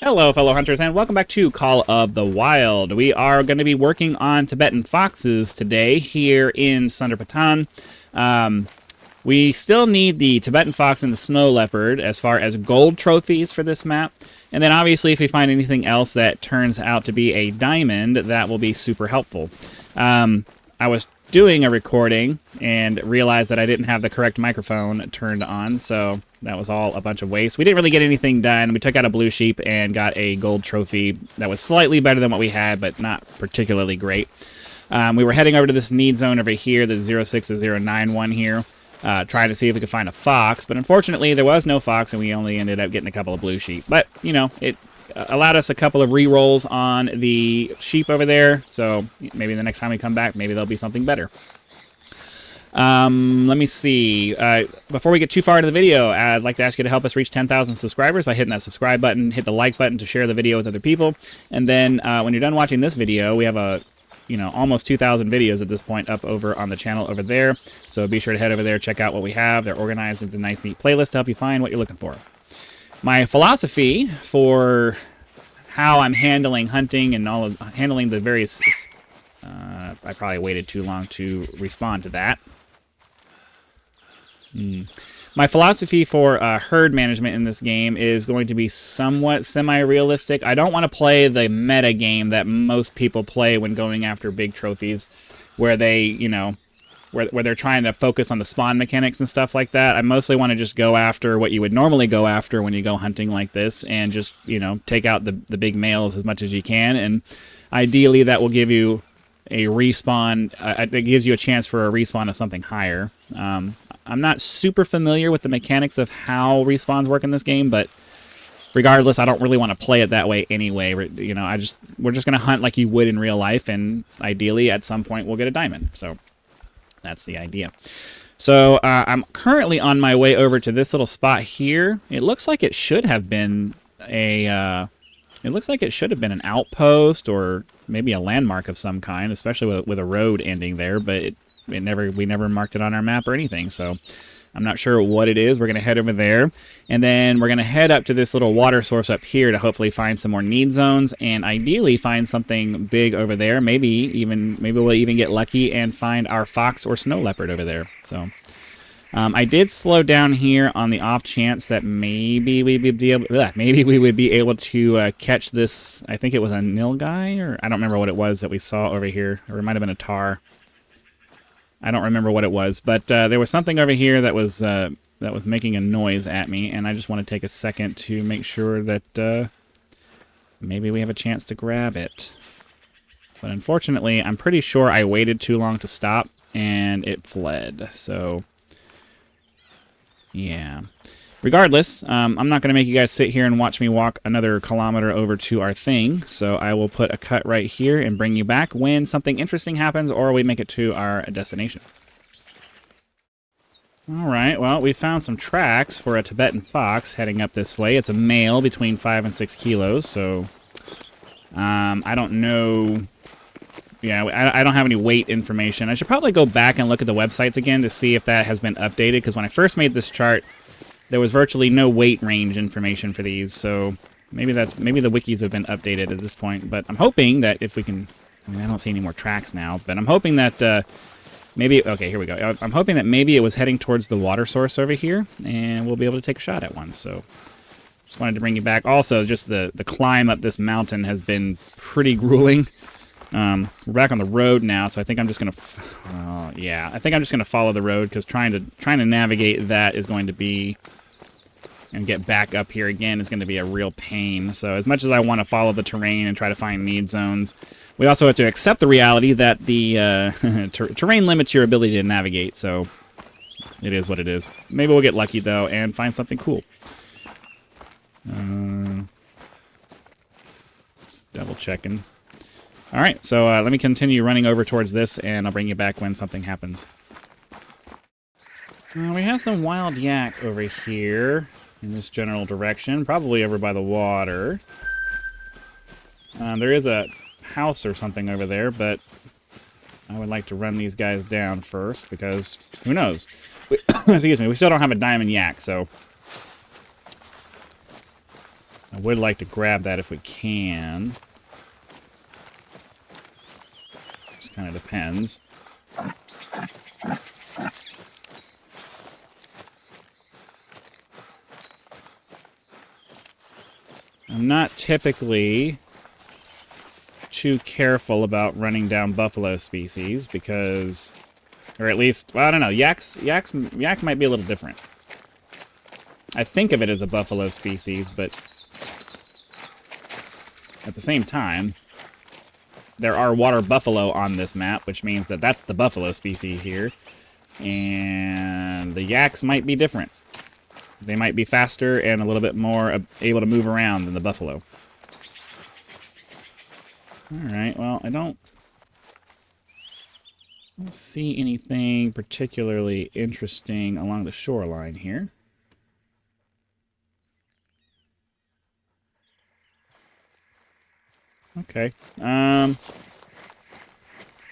Hello, fellow hunters, and welcome back to Call of the Wild. We are going to be working on Tibetan foxes today here in Sunderpatan. We still need the Tibetan fox and the snow leopard as far as gold trophies for this map. And then obviously if we find anything else that turns out to be a diamond, that will be super helpful. I was doing a recording and realized that I didn't have the correct microphone turned on, so that was all a bunch of waste. We didn't really get anything done. We took out a blue sheep and got a gold trophy that was slightly better than what we had, but not particularly great. We were heading over to this need zone over here, the 06091 here, trying to see if we could find a fox, but unfortunately there was no fox and we only ended up getting a couple of blue sheep. But, you know, it allowed us a couple of re-rolls on the sheep over there, so maybe the next time we come back, maybe there'll be something better. Let me see. Before we get too far into the video, I'd like to ask you to help us reach 10,000 subscribers by hitting that subscribe button, hit the like button to share the video with other people, and then when you're done watching this video, we have almost 2,000 videos at this point up over on the channel over there, so be sure to head over there, check out what we have. They're organized into a nice, neat playlist to help you find what you're looking for. My philosophy for how I'm handling hunting and handling the various... I probably waited too long to respond to that. My philosophy for herd management in this game is going to be somewhat semi-realistic. I don't want to play the meta game that most people play when going after big trophies, where they, where they're trying to focus on the spawn mechanics and stuff like that. I mostly want to just go after what you would normally go after when you go hunting like this, and just, take out the big males as much as you can, and ideally that will give you a respawn, it gives you a chance for a respawn of something higher. I'm not super familiar with the mechanics of how respawns work in this game, but regardless, I don't really want to play it that way anyway. We're just going to hunt like you would in real life, and ideally at some point we'll get a diamond. So that's the idea. So I'm currently on my way over to this little spot here. It looks like it should have been a... it looks like it should have been an outpost or maybe a landmark of some kind, especially with a road ending there, but we never marked it on our map or anything, so I'm not sure what it is. We're going to head over there, and then we're going to head up to this little water source up here to hopefully find some more need zones, and ideally find something big over there. Maybe we'll even get lucky and find our fox or snow leopard over there. So I did slow down here on the off chance that maybe we would be able to catch this. I think it was a nilgai, or I don't remember what it was that we saw over here, or it might have been a tar. I don't remember what it was, but there was something over here that was making a noise at me, and I just want to take a second to make sure that maybe we have a chance to grab it. But unfortunately, I'm pretty sure I waited too long to stop, and it fled. So yeah. Regardless, I'm not going to make you guys sit here and watch me walk another kilometer over to our thing, so I will put a cut right here and bring you back when something interesting happens or we make it to our destination. Alright, well, we found some tracks for a Tibetan fox heading up this way. It's a male between 5 and 6 kilos, so I don't know... Yeah, I don't have any weight information. I should probably go back and look at the websites again to see if that has been updated, because when I first made this chart, there was virtually no weight range information for these, so maybe the wikis have been updated at this point. But I'm hoping that if we can... I mean, I don't see any more tracks now, but I'm hoping that maybe... Okay, here we go. I'm hoping that maybe it was heading towards the water source over here, and we'll be able to take a shot at one, so... Just wanted to bring you back. Also, just the climb up this mountain has been pretty grueling. We're back on the road now, so I think I'm just gonna, I think I'm just gonna follow the road, because trying to navigate that is going to be, and get back up here again is going to be a real pain. So as much as I want to follow the terrain and try to find need zones, we also have to accept the reality that the terrain limits your ability to navigate. So it is what it is. Maybe we'll get lucky though and find something cool. Double checking. Alright, so let me continue running over towards this, and I'll bring you back when something happens. We have some wild yak over here, in this general direction, probably over by the water. There is a house or something over there, but I would like to run these guys down first, because who knows? Excuse me, we still don't have a diamond yak, so I would like to grab that if we can. Just kind of depends. I'm not typically too careful about running down buffalo species because, or at least, well, I don't know, yak might be a little different. I think of it as a buffalo species, but at the same time, there are water buffalo on this map, which means that that's the buffalo species here, and the yaks might be different. They might be faster and a little bit more able to move around than the buffalo. Alright, well, I don't see anything particularly interesting along the shoreline here. Okay.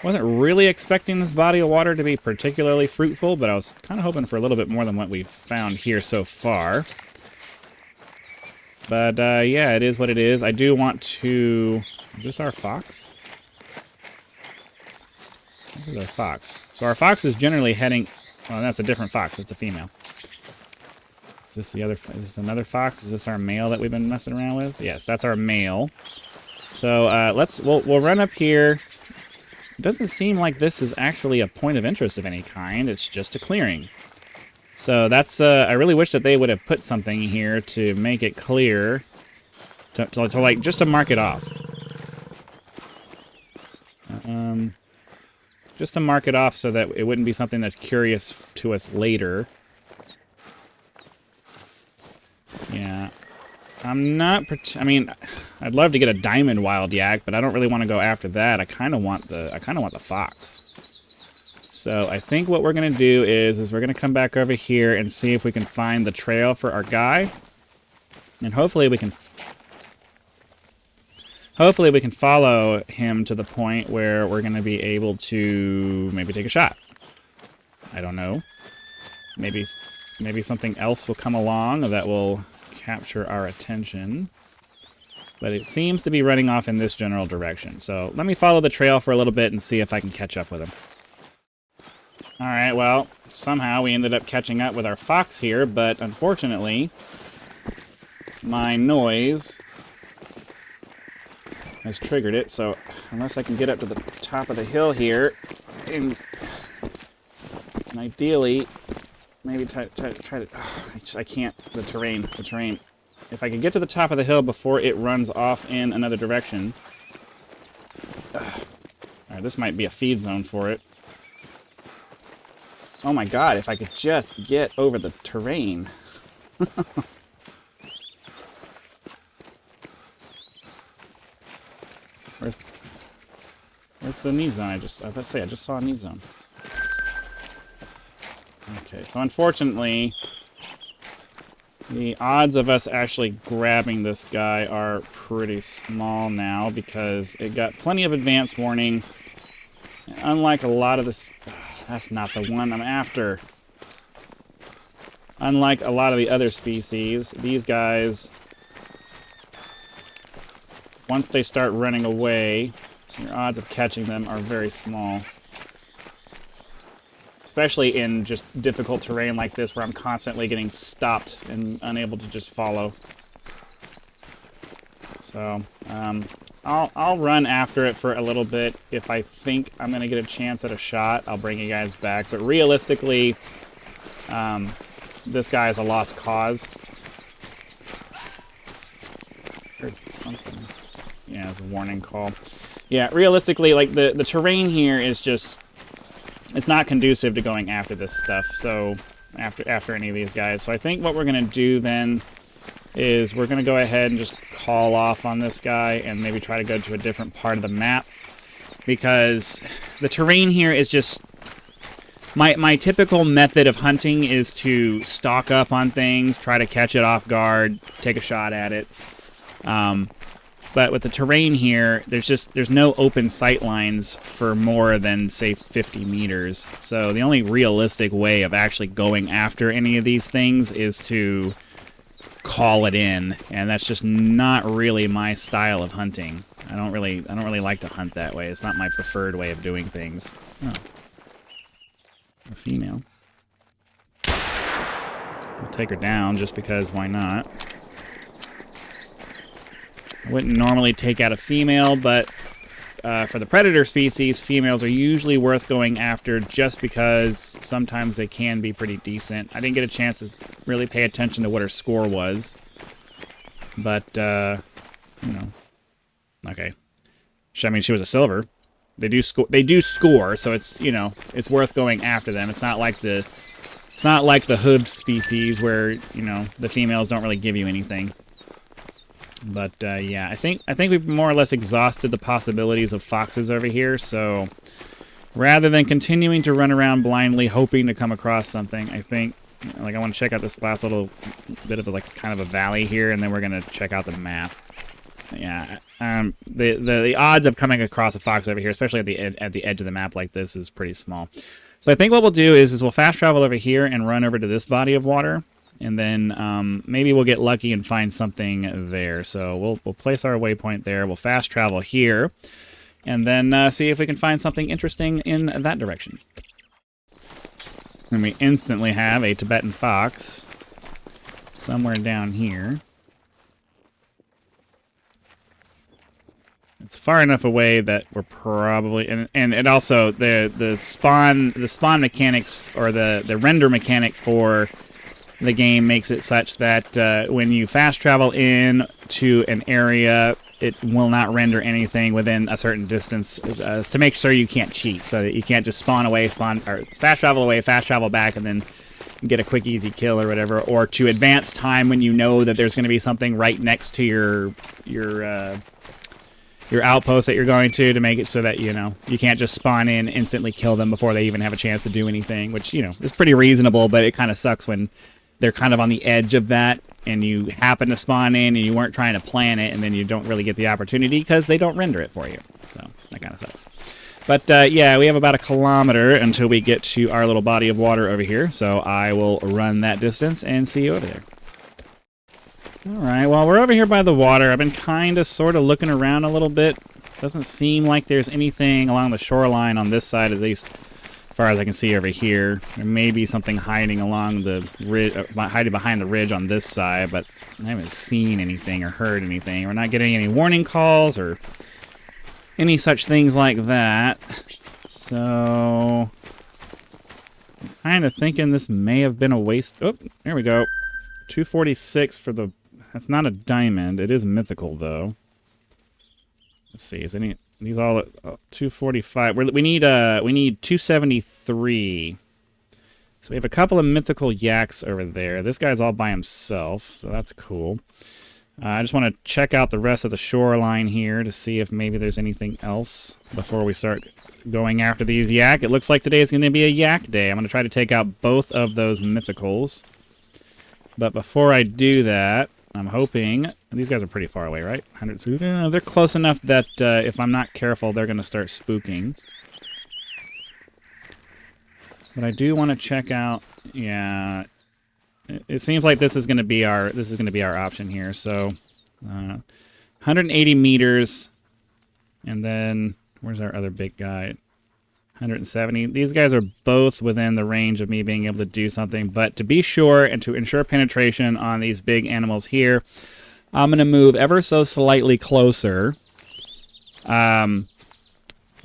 Wasn't really expecting this body of water to be particularly fruitful, but I was kind of hoping for a little bit more than what we've found here so far. But, yeah, it is what it is. I do want to... Is this our fox? This is our fox. So our fox is generally heading... Well, that's a different fox. It's a female. Is this the other... Is this another fox? Is this our male that we've been messing around with? Yes, that's our male. So, we'll run up here. It doesn't seem like this is actually a point of interest of any kind. It's just a clearing. So that's, I really wish that they would have put something here to make it clear. To like, just to mark it off. Just to mark it off so that it wouldn't be something that's curious to us later. Yeah. I'm not... I mean, I'd love to get a diamond wild yak, but I don't really want to go after that. I kind of want the fox. So I think what we're gonna do is we're gonna come back over here and see if we can find the trail for our guy, and hopefully we can follow him to the point where we're gonna be able to maybe take a shot. I don't know. Maybe something else will come along that will capture our attention. But it seems to be running off in this general direction. So let me follow the trail for a little bit and see if I can catch up with him. Alright, well, somehow we ended up catching up with our fox here, but unfortunately, my noise has triggered it, so unless I can get up to the top of the hill here, and ideally, maybe try to... I can't. The terrain. If I could get to the top of the hill before it runs off in another direction... Alright, this might be a feed zone for it. Oh my god, if I could just get over the terrain. Where's the need zone? I was about to say, I just saw a need zone. Okay, so unfortunately, the odds of us actually grabbing this guy are pretty small now because it got plenty of advance warning. Unlike a lot of this... That's not the one I'm after. Unlike a lot of the other species, these guys, once they start running away, your odds of catching them are very small. Especially in just difficult terrain like this where I'm constantly getting stopped and unable to just follow. So, I'll run after it for a little bit. If I think I'm going to get a chance at a shot, I'll bring you guys back. But realistically, this guy is a lost cause. Heard something. Yeah, it's a warning call. Yeah, realistically, like, the terrain here is just... It's not conducive to going after this stuff, so... After any of these guys. So I think what we're going to do then is we're going to go ahead and just call off on this guy and maybe try to go to a different part of the map. Because the terrain here is just... My typical method of hunting is to stalk up on things, try to catch it off guard, take a shot at it. But with the terrain here, there's no open sight lines for more than, say, 50 meters. So the only realistic way of actually going after any of these things is to call it in, and that's just not really my style of hunting. I don't really like to hunt that way. It's not my preferred way of doing things. Oh. A female. We'll take her down just because why not? I wouldn't normally take out a female, but for the predator species, females are usually worth going after just because sometimes they can be pretty decent. I didn't get a chance to really pay attention to what her score was. But, you know. Okay. I mean, she was a silver. They do score, so it's, you know, it's worth going after them. It's not like the hood species where, you know, the females don't really give you anything. But, yeah, I think we've more or less exhausted the possibilities of foxes over here, so rather than continuing to run around blindly hoping to come across something, I think, like, I want to check out this last little bit of, like, kind of a valley here, and then we're going to check out the map. Yeah, the odds of coming across a fox over here, especially at the edge of the map like this, is pretty small. So I think what we'll do is we'll fast travel over here and run over to this body of water. And then maybe we'll get lucky and find something there. So we'll place our waypoint there. We'll fast travel here. And then see if we can find something interesting in that direction. And we instantly have a Tibetan fox somewhere down here. It's far enough away that we're probably... And it also, the spawn mechanics, or the render mechanic for the game makes it such that when you fast travel in to an area, it will not render anything within a certain distance to make sure you can't cheat. So that you can't just spawn away, or fast travel away, fast travel back, and then get a quick, easy kill or whatever. Or to advance time when you know that there's going to be something right next to your outpost that you're going to make it so that, you know, you can't just spawn in, instantly kill them before they even have a chance to do anything, which, you know, is pretty reasonable, but it kind of sucks when they're kind of on the edge of that, and you happen to spawn in, and you weren't trying to plan it, and then you don't really get the opportunity because they don't render it for you. So, that kind of sucks. But, yeah, we have about 1 kilometer until we get to our little body of water over here, so I will run that distance and see you over there. Alright, well, we're over here by the water. I've been kind of sort of looking around a little bit. Doesn't seem like there's anything along the shoreline on this side, at least as far as I can see over here. There may be something hiding along the ridge, hiding behind the ridge on this side, but I haven't seen anything or heard anything. We're not getting any warning calls or any such things like that. So I'm kind of thinking this may have been a waste. Oh, there we go. 246 for the... That's not a diamond. It is mythical, though. Let's see. Is any... These all... 245. We need 273. So we have a couple of mythical yaks over there. This guy's all by himself, so that's cool. I just want to check out the rest of the shoreline here to see if maybe there's anything else before we start going after these yak. It looks like today is going to be a yak day. I'm going to try to take out both of those mythicals. But before I do that, I'm hoping... These guys are pretty far away, right? 100. They're close enough that if I'm not careful, they're going to start spooking. But I do want to check out... Yeah... It seems like this is going to be our option here. So, 180 meters, and then where's our other big guy? 170. These guys are both within the range of me being able to do something. But to be sure and to ensure penetration on these big animals here, I'm going to move ever so slightly closer.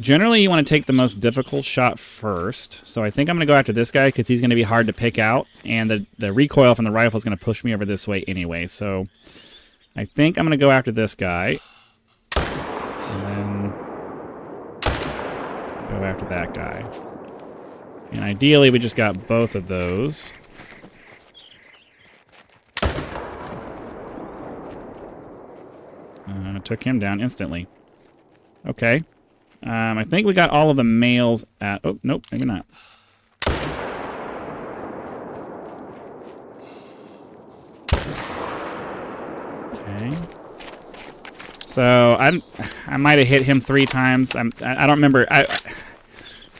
Generally, you want to take the most difficult shot first. So I think I'm going to go after this guy because he's going to be hard to pick out. And the recoil from the rifle is going to push me over this way anyway. So I think I'm going to go after this guy. And then go after that guy. And ideally, we just got both of those. I took him down instantly. Okay. I think we got all of the males at... Oh, nope, maybe not. Okay. So, I might have hit him 3 times. I don't remember... I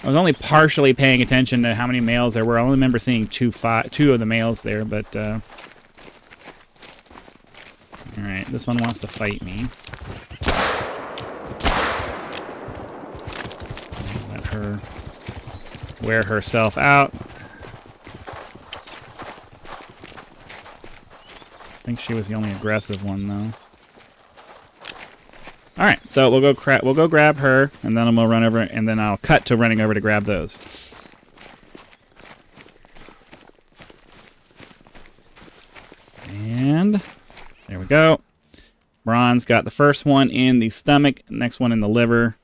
was only partially paying attention to how many males there were. I only remember seeing two of the males there, but... This one wants to fight me. Let her wear herself out. I think she was the only aggressive one, though. All right, so we'll go grab her, and then we'll run over, and then I'll cut to running over to grab those. And there we go. Bronze got the first one in the stomach, next one in the liver.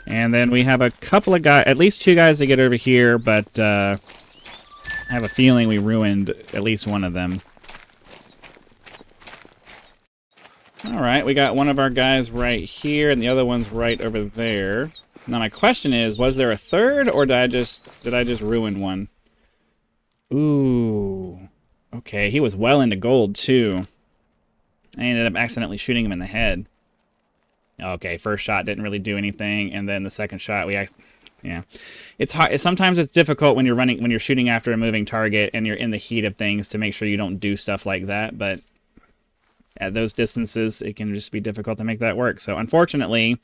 And then we have a couple of guys, at least 2 guys to get over here, but I have a feeling we ruined at least one of them. All right, we got one of our guys right here, and the other one's right over there. Now my question is, was there a third, or did I just ruin one? Ooh, okay, he was well into gold too. I ended up accidentally shooting him in the head. Okay, first shot didn't really do anything, and then the second shot yeah, it's hard. Sometimes it's difficult when you're shooting after a moving target and you're in the heat of things to make sure you don't do stuff like that. But at those distances, it can just be difficult to make that work. So unfortunately,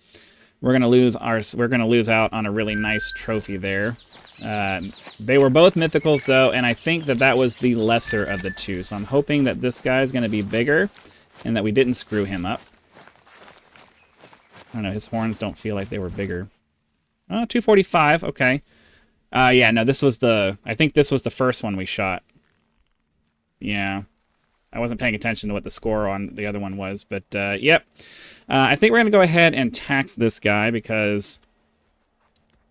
we're gonna lose out on a really nice trophy there. They were both mythicals though, and I think that was the lesser of the two. So I'm hoping that this guy's gonna be bigger, and that we didn't screw him up. I don't know. His horns don't feel like they were bigger. Oh, 245. Okay. Yeah, no, I think this was the first one we shot. Yeah. I wasn't paying attention to what the score on the other one was, but yep. I think we're going to go ahead and tax this guy because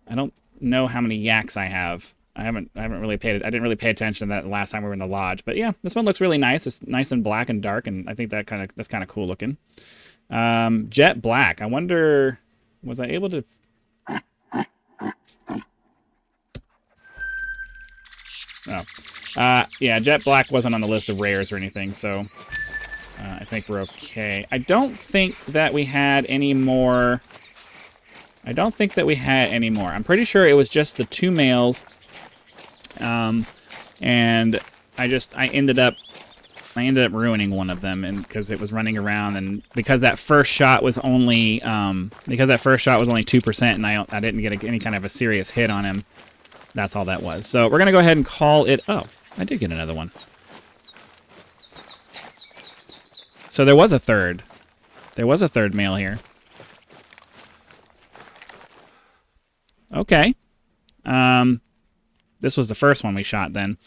I don't know how many yaks I have. I didn't really pay attention to that last time we were in the lodge, but yeah, this one looks really nice. It's nice and black and dark, and I think that's kind of cool looking. Jet black. I wonder, was I able to? Oh, yeah, jet black wasn't on the list of rares or anything, so I think we're okay. I don't think that we had any more. I'm pretty sure it was just the 2 males, and I ended up ruining one of them, and because it was running around, and because that first shot was only 2%, and I didn't get any kind of a serious hit on him. That's all that was. So we're gonna go ahead and call it. Oh, I did get another one. So there was a third. There was a third male here. Okay. This was the first one we shot then.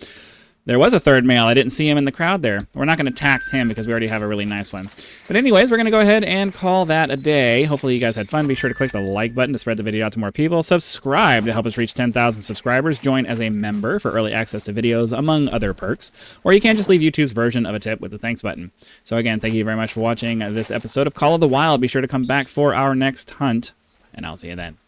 There was a third male. I didn't see him in the crowd there. We're not going to tax him because we already have a really nice one. But anyways, we're going to go ahead and call that a day. Hopefully you guys had fun. Be sure to click the like button to spread the video out to more people. Subscribe to help us reach 10,000 subscribers. Join as a member for early access to videos, among other perks. Or you can just leave YouTube's version of a tip with the thanks button. So again, thank you very much for watching this episode of Call of the Wild. Be sure to come back for our next hunt, and I'll see you then.